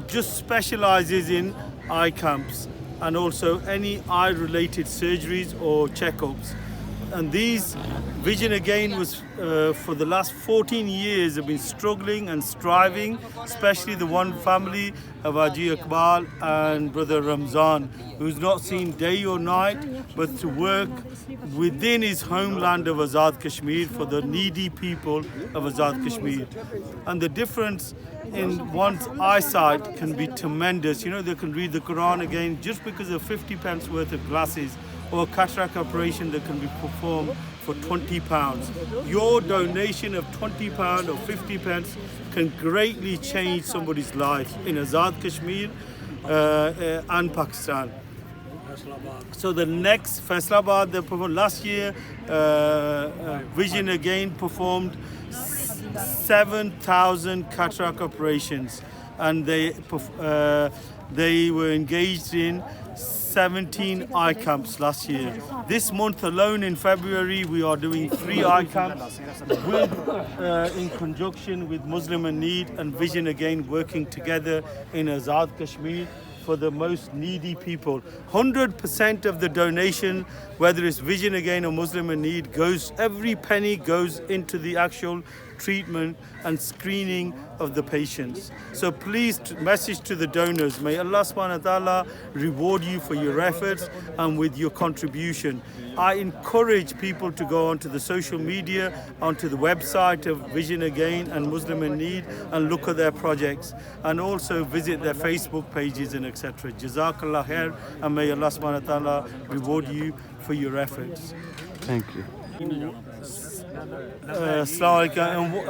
just specializes in eye camps and also any eye related surgeries or checkups. And these Vision Again was for the last 14 years have been struggling and striving, especially the one family of Haji Iqbal and brother Ramzan, who's not seen day or night but to work within his homeland of Azad Kashmir for the needy people of Azad Kashmir. And the difference in one's eyesight can be tremendous. You know, they can read the Quran again just because of 50 pence worth of glasses, or a cataract operation that can be performed for £20. Your donation of £20 or 50 pence can greatly change somebody's life in Azad Kashmir and Pakistan. So the next Faisalabad, they performed last year. Vision Again performed 7,000 cataract operations, and they were engaged in 17 eye camps last year. This month alone in February we are doing 3 eye camps with, in conjunction with Muslim in Need and Vision Again working together in Azad Kashmir for the most needy people. 100% of the donation, whether it's Vision Again or Muslim in Need, every penny goes into the actual treatment and screening of the patients. So please message to the donors, may Allah subhanahu wa ta'ala reward you for your efforts and with your contribution. I encourage people to go onto the social media, onto the website of Vision Again and Muslim in Need and look at their projects, and also visit their Facebook pages and etc. Jazakallah khair, and may Allah subhanahu wa ta'ala reward you for your efforts. thank you Assalamu alaikum.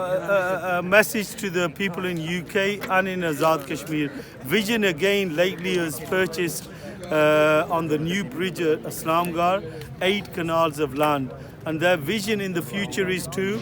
A message to the people in UK and in Azad Kashmir. Vision again lately has purchased on the new bridge at Aslamgarh 8 canals of land, and their vision in the future is to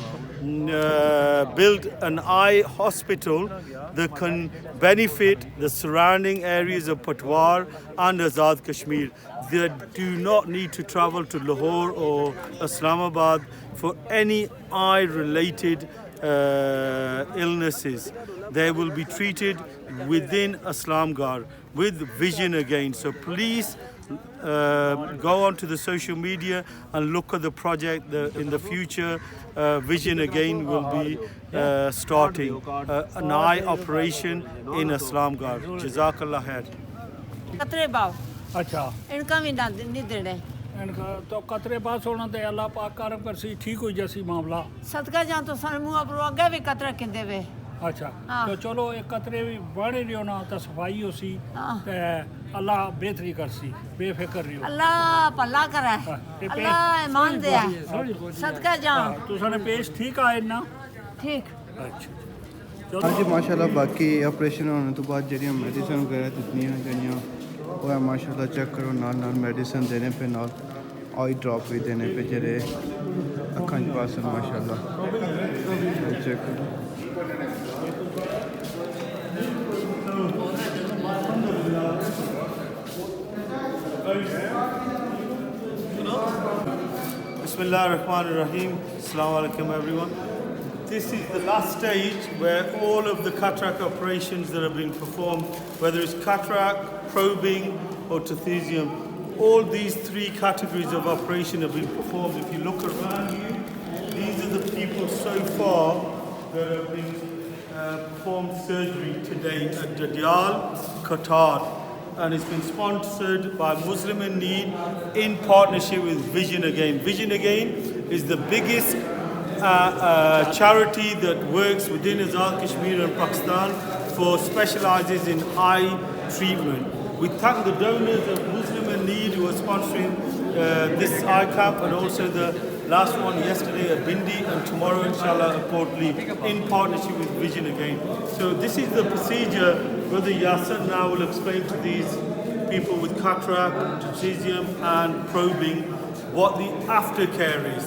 build an eye hospital that can benefit the surrounding areas of Patwar and Azad Kashmir. They do not need to travel to Lahore or Islamabad for any eye-related illnesses. They will be treated within Aslamgarh with Vision Again. So please go onto the social media and look at the project. In the future, Vision Again will be starting an eye operation in Aslamgarh. Jazakallah khair. कतरे बाव अच्छा इनका भी ना नहीं देने इनका तो कतरे पास होना तो अल्लाह पाक करम कर सी ठीक हो जैसी मामला सदका जान तो सन मुंह पर अगे भी कतरा किंदे वे अच्छा हाँ। तो चलो एक कतरे भी बड़े रही होना तो सफाई हो सी हाँ। ते अल्लाह बेहतरी कर सी बेफिक्र रही हो अल्लाह भला करे ते पे- अल्लाह ईमान दे सदका जान तुसाने पेश ठीक आए ना ठीक अच्छा हाँ जी माशाल्लाह बाकी ऑपरेशन होने तो बाद ਜਿਹੜੀਆਂ ਮੈਡੀਸਨ ਵਗੈਰਾ ਦਿੱਤੀਆਂ ਗਈਆਂ ਉਹ ਹੈ ਮਾਸ਼ਾਅੱਲਾ ਚੈੱਕ ਕਰੋ ਨਾਲ ਨਾਲ ਮੈਡੀਸਨ ਦੇਣੇ ਪਏ ਨਾਲ ਆਈ ਡ੍ਰੌਪ ਵੀ ਦੇਣੇ ਪਏ ਜਿਹੜੇ ਅੱਖਾਂ 'ਚ ਪਾਸਨ ਮਾਸ਼ਾਅੱਲਾ ਚੈੱਕ ਕਰੋ Bismillah ar-Rahman ar-Rahim. Assalamu alaikum everyone. This is the last stage where all of the cataract operations that have been performed, whether it's cataract, probing or trapezium, all these three categories of operation have been performed. If you look around you, these are the people so far that have been performed surgery today at Dadial, Qatar. And it's been sponsored by Muslim in Need in partnership with Vision Again. Vision Again is the biggest charity that works within Azad Kashmir and Pakistan for specializes in eye treatment. We thank the donors of Muslim in Need who are sponsoring this eye camp, and also the last one yesterday at Bindi, and tomorrow inshallah at Port Lee in partnership with Vision Again. So this is the procedure. Brother Yasser now will explain to these people with cataract, trapezium and probing what the aftercare is.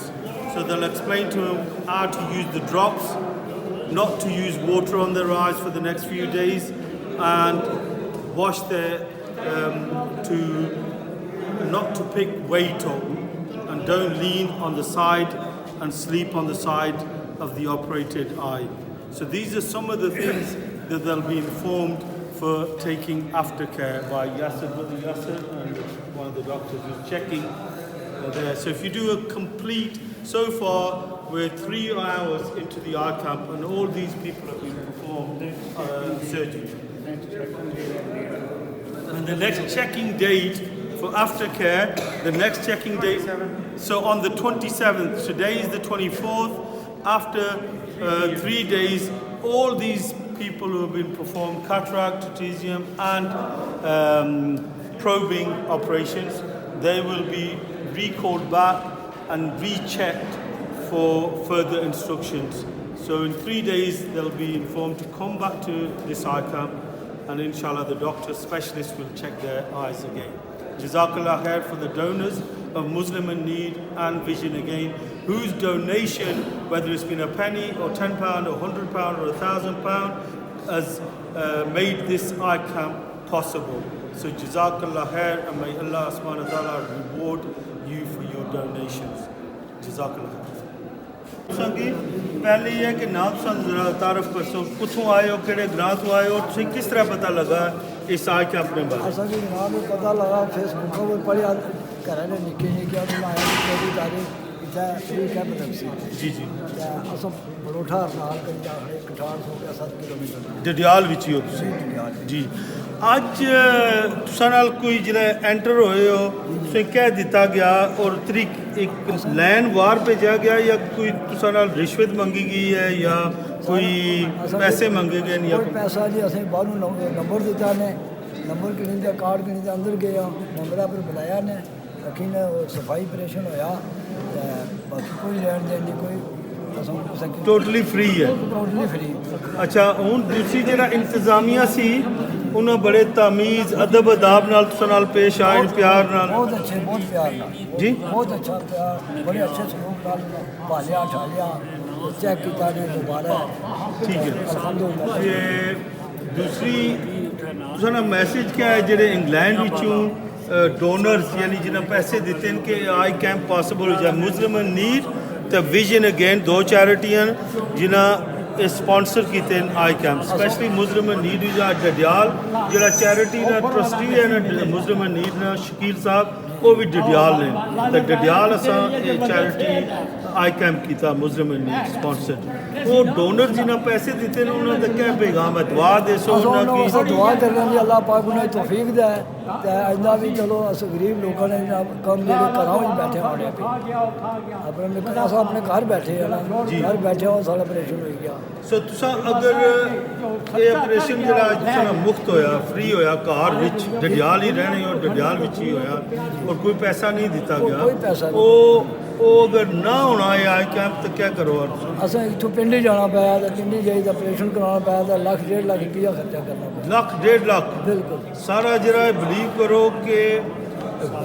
So they'll explain to them how to use the drops, not to use water on their eyes for the next few days, and wash their not to pick weight up, and don't lean on the side and sleep on the side of the operated eye. So these are some of the things that they'll be informed for taking aftercare by Yasser, Brother Yasser, and one of the doctors who's checking there. So if you do a complete, so far we're 3 hours into the eye camp and all these people have been performed surgery. And the next checking date for aftercare, the next checking date, so on the 27th, today is the 24th, after 3 days, all these people who have been performed cataract, trapezium and probing operations, they will be recalled back and rechecked for further instructions. So in 3 days they'll be informed to come back to this eye camp, and inshallah the doctor specialist will check their eyes again. Jazakallah khair for the donors of Muslim in Need and Vision Again, whose donation, whether it's been a penny or £10 or £100 or £1,000, has made this eye camp possible. So Jazakallah khair, and may Allah subhanahu wa ta'ala reward you for your donations. Jazakallah khair. संगी पहले ये कि नाम सन जरा तारफ कर सो कुछों आए हो केड़े ग्रां तो आए हो तुझे किस तरह पता लगा इस आय के अपने बारे असा भी नाम में पता लगा फेसबुक पर पढ़िया घर ने निके निके बनाया कि तारीख इतना फ्री कैंप तक जी जी असम बलोठा नाल कर जा है कठार हो गया 7 किलोमीटर डडियाल विच ही हो तुसी जी ਅੱਜ ਤੁਸਾਂ ਨਾਲ ਕੋਈ ਜਿਹੜਾ ਐਂਟਰ ਹੋਏ ਹੋ ਤੁਸੀਂ ਕਹਿ ਦਿੱਤਾ ਗਿਆ ਔਰ ਤਰੀਕ ਇੱਕ ਲਾਈਨ ਵਾਰ ਭੇਜਿਆ ਗਿਆ ਜਾਂ ਕੋਈ ਤੁਸਾਂ ਨਾਲ ਰਿਸ਼ਵਤ ਮੰਗੀ ਗਈ ਹੈ ਜਾਂ ਕੋਈ ਪੈਸੇ ਮੰਗੇ ਗਏ ਨੇ ਜਾਂ ਕੋਈ ਪੈਸਾ ਜੀ ਅਸੀਂ ਬਾਹਰੋਂ ਨੰਬਰ ਦਿੱਤਾ ਨੇ ਨੰਬਰ ਕਿਹਨੇ ਦਾ ਕਾਰਡ ਕਿਹਨੇ ਦਾ ਅੰਦਰ ਗਿਆ ਨੰਬਰਾਂ ਪਰ ਬੁਲਾਇਆ ਨੇ ਲੇਕਿਨ ਸਫਾਈ ਆਪਰੇਸ਼ਨ ਹੋਇਆ बाकी कोई लैन देन नहीं, कोई असम टोटली फ्री है। Totally free. अच्छा हुण दूसरी जिहड़ा इंतजामिया सी उन्हें बड़े तमीज़ अदब अदाब नाल तुसां नाल पेश आए, प्यार नाल। बहुत अच्छे, बहुत प्यार नाल जी, बहुत अच्छा प्यार, बड़े अच्छे सलूक नाल पालिया ठालिया, चेक किया ने दोबारा। ठीक है। अल्हम्दुलिल्लाह। ते दूसरी तुसां दा मैसेज क्या है जेह्ड़े इंग्लैंड विचों डोनर्स यानी जिन्हें पैसे दिते हैं कि आई कैंप पॉसिबल हो जाए, मुस्लिम नीड ते विजन अगेन, दो चैरिटियां जिन्हें स्पॉन्सर किए आई कैंप, स्पैशली मुस्लिम नीड डडियाल जो चैरिटी ना ट्रस्टी है ना मुस्लिम नीड ना शकील साहब वो भी डडियाल ने, तो डडियाल असा चैरिटी आई कैंप किया मुस्लिम नीड स्पॉन्सर। वो डोनर जिन्हें पैसे दिते हैं उन्होंने क्या पैगाम है, दुआ देसो दुआ करने की अल्लाह पाक उन्हें तौफीक दे, इन्ना भी चलो अस गरीब लोगों ने कम जो घरों ही बैठे होने अपने अस अपने घर बैठे हैं ना, घर बैठे हो सारा ऑपरेशन हो गया। सो तुसा अगर ये ऑपरेशन जरा मुफ्त होया फ्री होया घर विच डडियाल ही रहने और डडियाल विच ही होया और कोई पैसा नहीं दिता गया, कोई पैसा नहीं, वो अगर ना होना है आई कैंप तो क्या करो? असें इतों पिंडी जाना पाया, तो पिंडी जाइए ऑपरेशन कराना पाया, तो लाख 1.5 लाख रुपया खर्चा करना पाया। लाख 1.5 लाख बिल्कुल सारा जरा बिलीव करो कि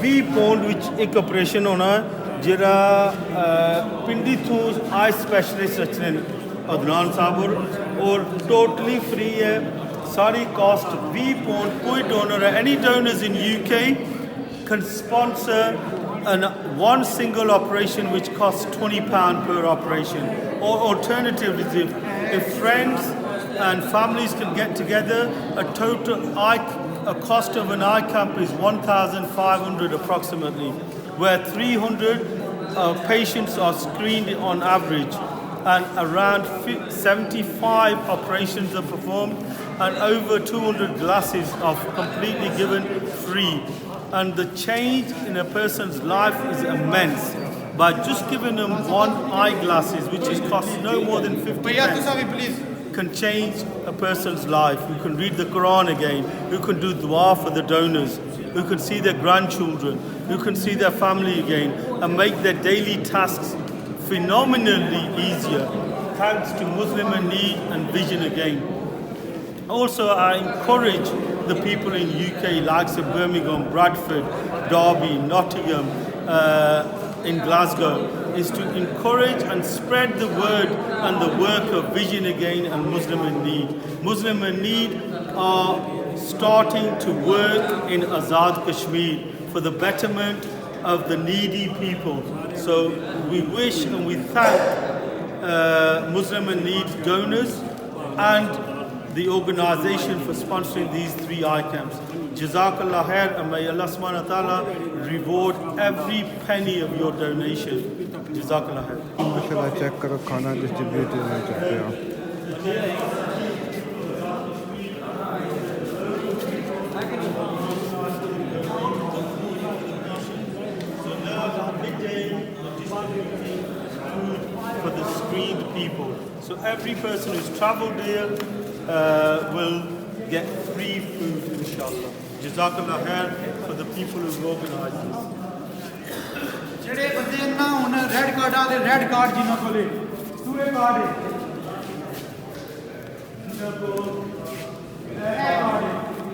20 पाउंड विच एक ऑपरेशन होना जरा पिंडी थू आई स्पैशलिस्ट रचने अदनान साहब और टोटली फ्री है, सारी कॉस्ट 20 पाउंड। कोई डोनर है, any donors in UK can sponsor one single operation which costs £20 per operation, or alternatively if friends and families can get together, a cost of an eye camp is 1,500 approximately, where 300 patients are screened on average and around 75 operations are performed and over 200 glasses are completely given free. And the change in a person's life is immense. By just giving them one eyeglasses, which is cost no more than 50 pence, can change a person's life. You can read the Quran again. You can do dua for the donors. You can see their grandchildren. You can see their family again and make their daily tasks phenomenally easier, thanks to Muslim Need and Vision Again. Also, I encourage the people in UK, likes of Birmingham, Bradford, Derby, Nottingham, in Glasgow, is to encourage and spread the word and the work of Vision Again and Muslim in Need. Muslim in Need are starting to work in Azad Kashmir for the betterment of the needy people. So we wish and we thank Muslim in Need donors and the organisation for sponsoring these 3 eye camps. Jazakallah khair, and may Allah subhanahu wa ta'ala reward every penny of your donation. Jazakallah khair. माशाल्लाह check करो खाना distribute करना चाहते हो। For the screened people. So every person who's travelled here will get free food, inshallah. Jazakallah khair for the people who've organised this. ਜਿਹੜੇ ਬੰਦੇ ਨਾ ਹੁਣ ਰੈੱਡ ਕਾਰਡ ਵਾਲੇ ਰੈੱਡ ਕਾਰਡ ਜਿਨ੍ਹਾਂ ਕੋਲੇ ਦੂਏ ਕਾਰਡ ਹੈ ਜਿਨ੍ਹਾਂ ਕੋਲ ਇਹ ਕਾਰਡ ਹੈ